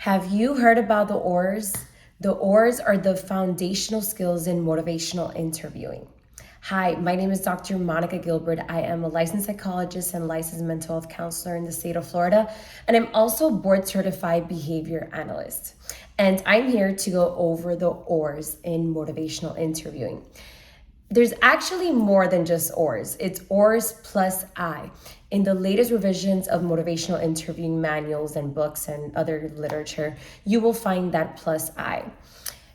Have you heard about the OARS? The OARS are the foundational skills in motivational interviewing. Hi, my name is Dr. Monica Gilbert. I am a licensed psychologist and licensed mental health counselor in the state of Florida, and I'm also a board certified behavior analyst. And I'm here to go over the OARS in motivational interviewing. There's actually more than just OARS. It's OARS plus I. In the latest revisions of motivational interviewing manuals and books and other literature, you will find that plus I.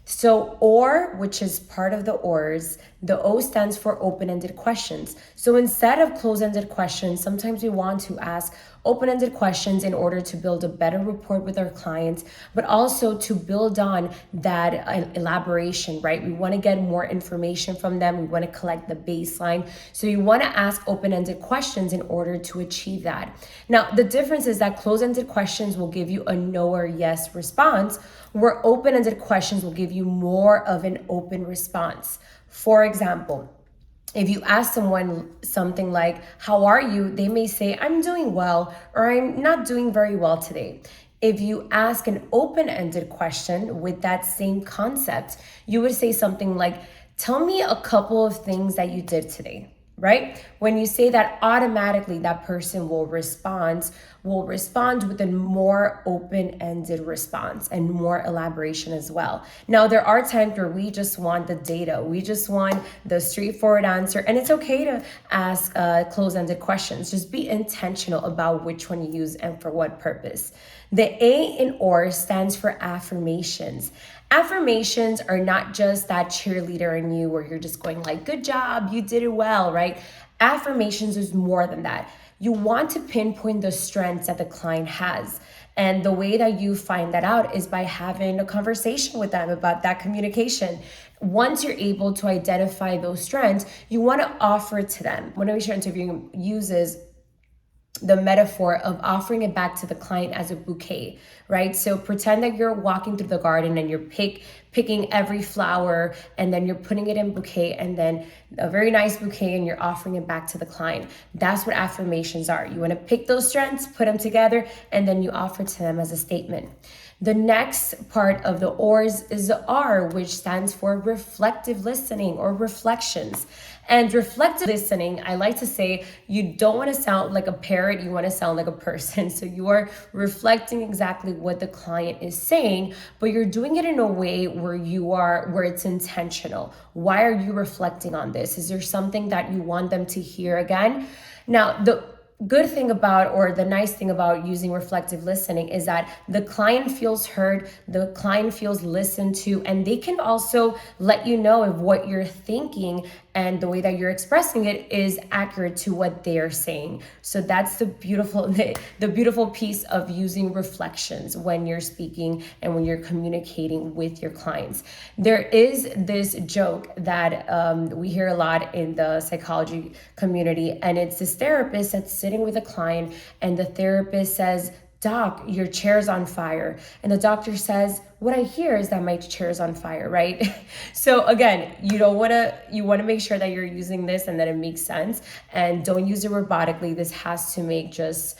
So OR, which is part of the OARS, the O stands for open-ended questions. So instead of closed-ended questions, sometimes we want to ask open-ended questions in order to build a better rapport with our clients, but also to build on that elaboration, right? We want to get more information from them. We want to collect the baseline. So you want to ask open-ended questions in order to achieve that. Now, the difference is that closed-ended questions will give you a no or yes response, where open-ended questions will give you more of an open response. For example, if you ask someone something like, how are you? They may say, I'm doing well, or I'm not doing very well today. If you ask an open-ended question with that same concept, you would say something like, tell me a couple of things that you did today, right? When you say that, automatically that person will respond with a more open-ended response and more elaboration as well. Now, there are times where we just want the data. We just want the straightforward answer, and it's okay to ask closed-ended questions. Just be intentional about which one you use and for what purpose. The A in OR stands for affirmations. Affirmations are not just that cheerleader in you where you're just going like, good job, you did it well, right? Affirmations is more than that. You want to pinpoint the strengths that the client has. And the way that you find that out is by having a conversation with them about that communication. Once you're able to identify those strengths, you want to offer it to them. Motivational interviewing uses the metaphor of offering it back to the client as a bouquet, right? So pretend that you're walking through the garden and you're picking every flower, and then you're putting it in bouquet, and then a very nice bouquet, and you're offering it back to the client. That's what affirmations are. You want to pick those strengths, put them together, and then you offer to them as a statement. The next part of the OARS is the R, which stands for reflective listening or reflections. And reflective listening, I like to say, you don't want to sound like a parrot, you want to sound like a person. So you are reflecting exactly what the client is saying, but you're doing it in a way where it's intentional. Why are you reflecting on this? Is there something that you want them to hear again? Now, the good thing about, or the nice thing about using reflective listening is that the client feels heard, the client feels listened to, and they can also let you know if what you're thinking and the way that you're expressing it is accurate to what they are saying. So that's the beautiful piece of using reflections when you're speaking and when you're communicating with your clients. There is this joke that we hear a lot in the psychology community, and it's this therapist that's sitting with a client, and the therapist says, Doc, your chair's on fire. And the doctor says, what I hear is that my chair's on fire, right? So again, you want to make sure that you're using this and that it makes sense, and don't use it robotically. This has to make just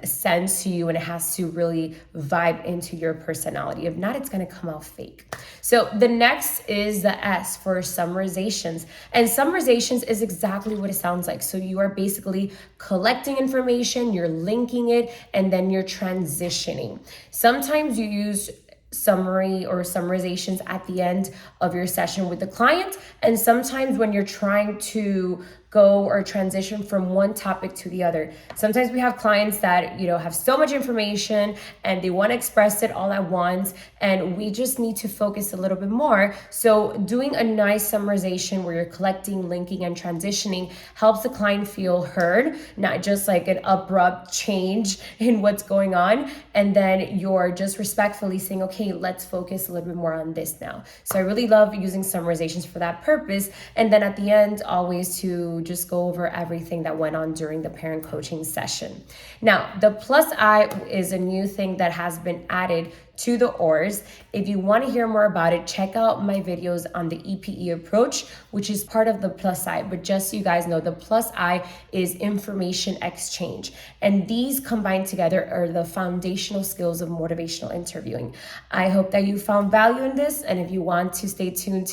sense to you, and it has to really vibe into your personality. If not, it's going to come out fake. So the next is the S for summarizations. And summarizations is exactly what it sounds like. So you are basically collecting information, you're linking it, and then you're transitioning. Sometimes you use summary or summarizations at the end of your session with the client, and sometimes when you're trying to go or transition from one topic to the other. Sometimes we have clients that, have so much information and they want to express it all at once, and we just need to focus a little bit more. So doing a nice summarization where you're collecting, linking, and transitioning helps the client feel heard, not just like an abrupt change in what's going on. And then you're just respectfully saying, okay, let's focus a little bit more on this now. So I really love using summarizations for that purpose. And then at the end, always to just go over everything that went on during the parent coaching session. Now, the plus I is a new thing that has been added to the OARS. If you want to hear more about it, check out my videos on the EPE approach, which is part of the plus I. But just so you guys know, the plus I is information exchange. And these combined together are the foundational skills of motivational interviewing. I hope that you found value in this. And if you want to stay tuned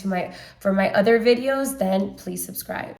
for my other videos, then please subscribe.